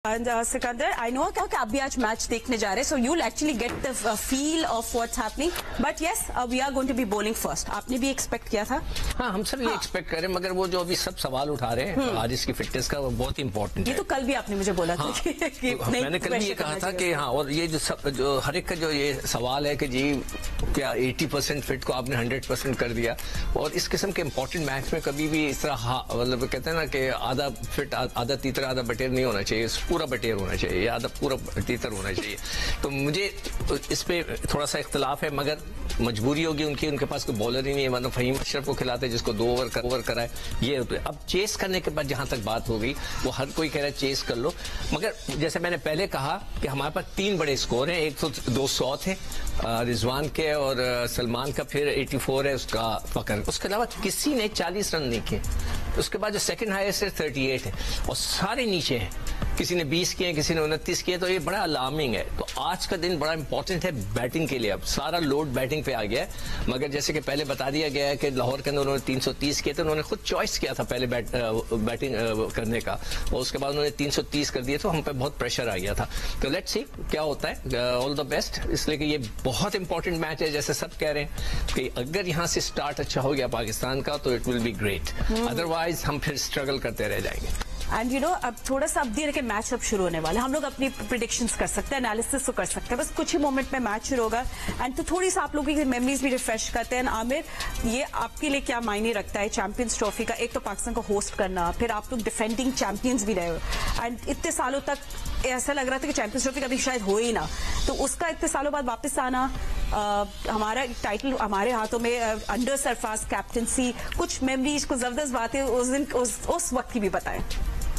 Sikandar, I know कि आप भी आज मैच देखने जा रहे हैं, so you will actually get the feel of what's happening, but yes we are going to be bowling first. आपने भी एक्सपेक्ट किया था? हाँ, हम सब ये एक्सपेक्ट करें, मगर वो जो अभी सब सवाल उठा रहे हैं आज इसकी फिटनेस का, वो बहुत इंपॉर्टेंट है। ये तो कल भी आपने मुझे बोला था कि मैंने कल भी ये कहा था कि हाँ, और ये जो हर एक का जो ये सवाल है कि जी क्या 80% फिट को आपने 100% कर दिया, और इस किस्म के इंपॉर्टेंट मैच में कभी भी इस तरह मतलब कहते हैं ना कि आधा फिट आधा तीतर आधा बटेर नहीं होना चाहिए, पूरा बटेर होना चाहिए या आधा पूरा तीतर होना चाहिए। तो मुझे इस पे थोड़ा सा इख्तलाफ है, मगर मजबूरी होगी उनकी, उनके पास कोई बॉलर ही नहीं है, मतलब फहीम अशरफ को खिलाते जिसको 2 ओवर कराए। ये अब चेस करने के बाद जहां तक बात हो गई, वो हर कोई कह रहा है चेस कर लो, मगर जैसे मैंने पहले कहा कि हमारे पास 3 बड़े स्कोर हैं। एक तो 200 थे रिजवान के और सलमान का, फिर 84 है उसका फकर, उसके अलावा किसी ने 40 रन नहीं किए। उसके बाद जो सेकंड हाईएस्ट है 38 है, और सारे नीचे हैं, किसी ने 20 किए, किसी ने 29 किए, तो ये बड़ा अलार्मिंग है। तो आज का दिन बड़ा इंपॉर्टेंट है बैटिंग के लिए, अब सारा लोड बैटिंग पे आ गया है। मगर जैसे कि पहले बता दिया गया है कि लाहौर के अंदर उन्होंने 330 किए थे, उन्होंने खुद चॉइस किया था पहले बैटिंग करने का, और उसके बाद उन्होंने 330 कर दिए, तो हम पे बहुत प्रेशर आ गया था। तो लेट्स सी क्या होता है, ऑल द बेस्ट, इसलिए कि ये बहुत इंपॉर्टेंट मैच है। जैसे सब कह रहे हैं कि अगर यहाँ से स्टार्ट अच्छा हो गया पाकिस्तान का तो it will be great, otherwise हम फिर स्ट्रगल करते रह जाएंगे। एंड यू नो, अब थोड़ा सा अब धीरे के मैच अब शुरू होने वाले, हम लोग अपनी प्रिडिक्शंस कर सकते हैं, एनालिसिस तो कर सकते हैं, बस कुछ ही मोमेंट में मैच शुरू होगा। एंड तो थोड़ी सा आप लोगों की मेमोरीज भी रिफ्रेश करते हैं। आमिर, ये आपके लिए क्या मायने रखता है चैंपियंस ट्रॉफी का? एक तो पाकिस्तान को होस्ट करना, फिर आप लोग डिफेंडिंग चैंपियंस भी रहे हो, एंड इतने सालों तक ऐसा लग रहा था कि चैंपियंस ट्रॉफी कभी शायद हो ही ना, तो उसका इतने सालों बाद वापस आना, हमारा टाइटल हमारे हाथों में, अंडर सरफास कैप्टनसी, कुछ मेमोरीज, कुछ जबरदस्त बातें उस दिन उस वक्त की भी बताएं।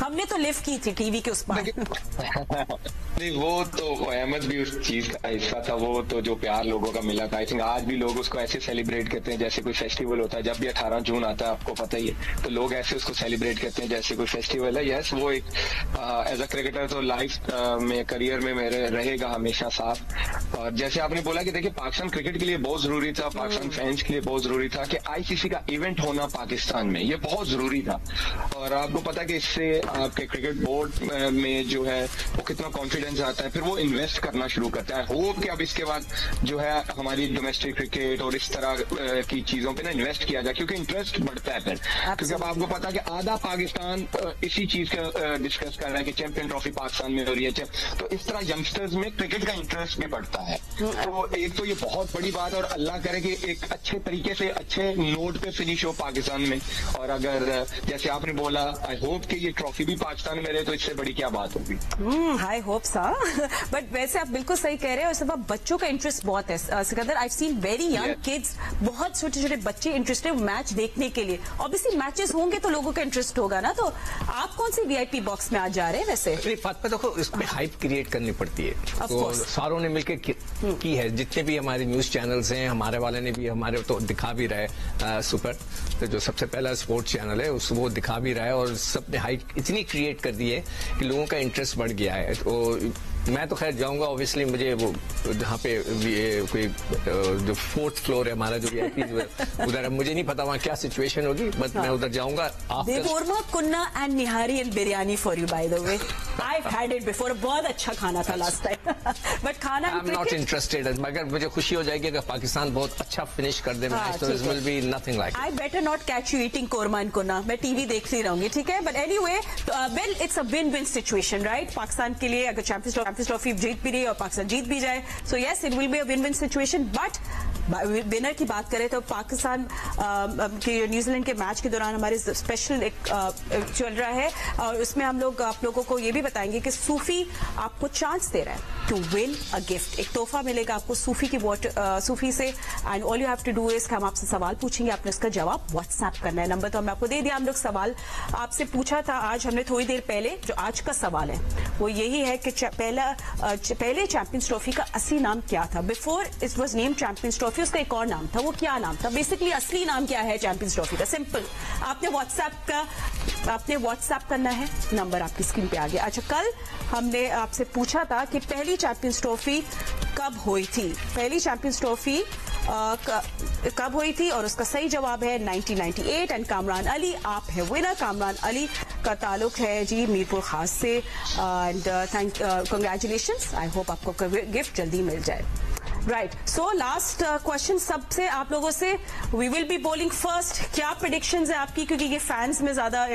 हमने तो लिव की थी टीवी के उस पर। नहीं, वो तो अहमद भी उस चीज का हिस्सा था, वो तो जो प्यार लोगों का मिला था, आई थिंक आज भी लोग उसको ऐसे सेलिब्रेट करते हैं जैसे कोई फेस्टिवल होता है। जब भी 18 जून आता है, आपको पता ही है, तो लोग ऐसे उसको सेलिब्रेट करते हैं जैसे कोई फेस्टिवल है। यस, वो एक एज अ क्रिकेटर तो लाइफ में, करियर में मेरे रहेगा हमेशा साथ। और जैसे आपने बोला कि देखिए, पाकिस्तान क्रिकेट के लिए बहुत जरूरी था, पाकिस्तान फैंस के लिए बहुत जरूरी था कि आईसीसी का इवेंट होना पाकिस्तान में, ये बहुत जरूरी था। और आपको पता कि इससे आपके क्रिकेट बोर्ड में जो है वो कितना कॉन्फिडेंस आता है, फिर वो इन्वेस्ट करना शुरू करता है। होप कि अब इसके बाद जो है हमारी डोमेस्टिक क्रिकेट और इस तरह की चीजों पे ना इन्वेस्ट किया जाए, क्योंकि इंटरेस्ट बढ़ता है फिर। क्योंकि अब आपको पता है कि आधा पाकिस्तान इसी चीज का डिस्कस कर रहा है कि चैंपियन ट्रॉफी पाकिस्तान में हो रही है, तो इस तरह यंगस्टर्स में क्रिकेट का इंटरेस्ट भी बढ़ता है। तो एक तो ये बहुत बड़ी बात, और अल्लाह करे कि एक अच्छे तरीके से अच्छे नोट पे फिनिश हो पाकिस्तान में। और अगर जैसे आपने बोला, आई होप कि ये ट्रॉफी भी पाकिस्तान में रहे, तो इससे बड़ी क्या बात होगी। हाई होप्स, बट वैसे आप बिल्कुल सही कह रहे हैं, और सब बच्चों का इंटरेस्ट बहुत है Sikandar. I seen very young kids, बहुत छोटे छोटे बच्चे इंटरेस्टेड मैच देखने के लिए। ऑब्वियसली मैचेस होंगे तो लोगों का इंटरेस्ट होगा ना। तो आप कौन सी वीआईपी बॉक्स में आज जा रहे हैं? वैसे बात पे देखो, इसमें हाइप क्रिएट करनी पड़ती है, तो सारों ने मिलकर की है। जितने भी हमारे न्यूज चैनल्स हैं, हमारे वाले ने भी, हमारे तो दिखा भी रहा है, सुपर तो जो सबसे पहला स्पोर्ट्स चैनल है वो दिखा भी रहा है, और सबने हाइप इतनी क्रिएट कर दी है कि लोगों का इंटरेस्ट बढ़ गया है। तो मैं तो खैर जाऊंगा, ऑब्वियसली मुझे वो जहाँ पे कोई जो 4th फ्लोर है हमारा, जो वीआईपी उधर, मुझे नहीं पता वहाँ क्या सिचुएशन होगी, बट मैं उधर जाऊंगा। Kunna and nihari and biryani for you, by the way. I've had it before, बहुत अच्छा खाना था लास्ट टाइम, बट खाना I'm not interested, मगर मुझे खुशी हो जाएगी अगर पाकिस्तान बहुत अच्छा फिनिश कर दे मैच, तो it will be nothing like it. I better not catch you eating korma and kunna, मैं टीवी देखती रहूंगी, ठीक है? But anyway, well it's a win-win situation, right? Pakistan के लिए अगर चैंपियंस ट्रॉफी जीत भी रही और पाकिस्तान जीत भी जाए, so yes it will be a win-win situation. But winner की बात करें तो पाकिस्तान के न्यूजीलैंड के मैच के दौरान हमारे स्पेशल एक चल रहा है, और उसमें हम लोग आप लोगों को ये भी बताएंगे कि सूफी आपको चांस दे रहा है टू विन अ गिफ्ट। एक तोहफा मिलेगा आपको सूफी की सूफी से, and all you have to do is हम आपसे सवाल पूछेंगे, आपने उसका जवाब व्हाट्सएप करना है। नंबर तो हमने आपको दे दिया। हम लोग सवाल आपसे पूछा था आज हमने थोड़ी देर पहले, जो आज का सवाल है वो यही है कि पहले चैंपियंस ट्रॉफी का असली नाम क्या था? Before it was name champions trophy, उसका एक और नाम था, वो क्या नाम था? बेसिकली असली नाम क्या है चैंपियंस ट्रॉफी का? सिंपल, आपने व्हाट्सएप करना है, नंबर आपकी स्क्रीन पे आ गया। अच्छा, कल हमने आपसे पूछा था कि पहली चैंपियंस ट्रॉफी कब हुई थी? पहली चैंपियंस ट्रॉफी कब हुई थी? और उसका सही जवाब है 1998, एंड कामरान अली आप है विनर। कामरान अली का आपका ताल्लुक है जी मीरपुर खास से, एंड कंग्रेचुलेशंस, आई होप आपको गिफ्ट जल्दी मिल जाए। राइट, सो लास्ट क्वेश्चन सबसे आप लोगों से, we will be bowling first, क्या प्रेडिक्शंस है आपकी, क्योंकि ये फैंस में ज्यादा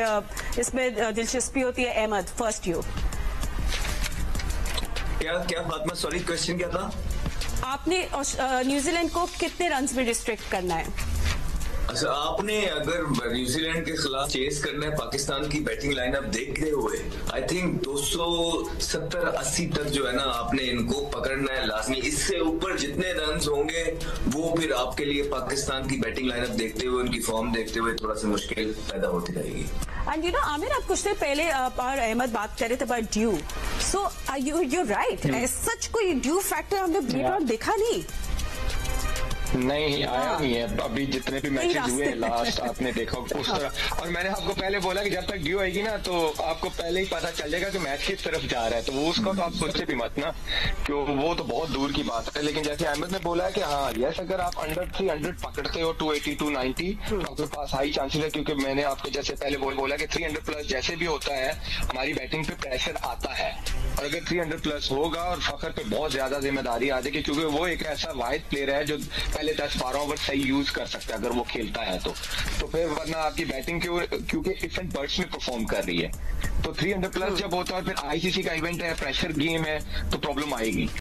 इसमें दिलचस्पी होती है। Ahmed, first you. क्या फातिमा, सॉरी क्वेश्चन क्या था? आपने न्यूजीलैंड को कितने रन में रिस्ट्रिक्ट करना है? अच्छा, आपने अगर न्यूजीलैंड के खिलाफ चेस करना है पाकिस्तान की बैटिंग लाइनअप देखते हुए, आई थिंक 270-80 तक जो है ना आपने इनको पकड़ना है लाजमी। इससे ऊपर जितने रन होंगे वो फिर आपके लिए पाकिस्तान की बैटिंग लाइनअप देखते हुए, उनकी फॉर्म देखते हुए थोड़ा सा मुश्किल पैदा होती रहेगी। एंड यू नो आमिर, आप कुछ देर पहले और अहमद बात कर रहे थे about due, so you right, such कोई ड्यू फैक्टर हमने ब्लेड देखा नहीं। नहीं आया नहीं है अभी, जितने भी मैचेस हुए लास्ट आपने देखा उस तरह। और मैंने आपको पहले बोला कि जब तक ड्यू आएगी ना तो आपको पहले ही पता चल जाएगा कि मैच किस तरफ जा रहा है, तो वो उसका तो आप सोचे भी मत ना, क्यों वो तो बहुत दूर की बात है। लेकिन जैसे अहमद ने बोला है कि हाँ यस, अगर आप अंडर 300 पकड़ते हो 280 290 तो आपके पास हाई चांसेस है, क्योंकि मैंने आपको जैसे पहले बोला कि 300 प्लस जैसे भी होता है हमारी बैटिंग पे प्रेशर आता है, और अगर 300 प्लस होगा और फखर पे बहुत ज्यादा जिम्मेदारी आ जाएगी, क्योंकि वो एक ऐसा वाहिद प्लेयर है जो पहले 10-12 ओवर सही यूज कर सकता है अगर वो खेलता है तो फिर वरना आपकी बैटिंग क्योंकि डिफरेंट बर्ड्स में परफॉर्म कर रही है, तो 300 प्लस जब होता है और फिर आईसीसी का इवेंट है, प्रेशर गेम है, तो प्रॉब्लम आएगी।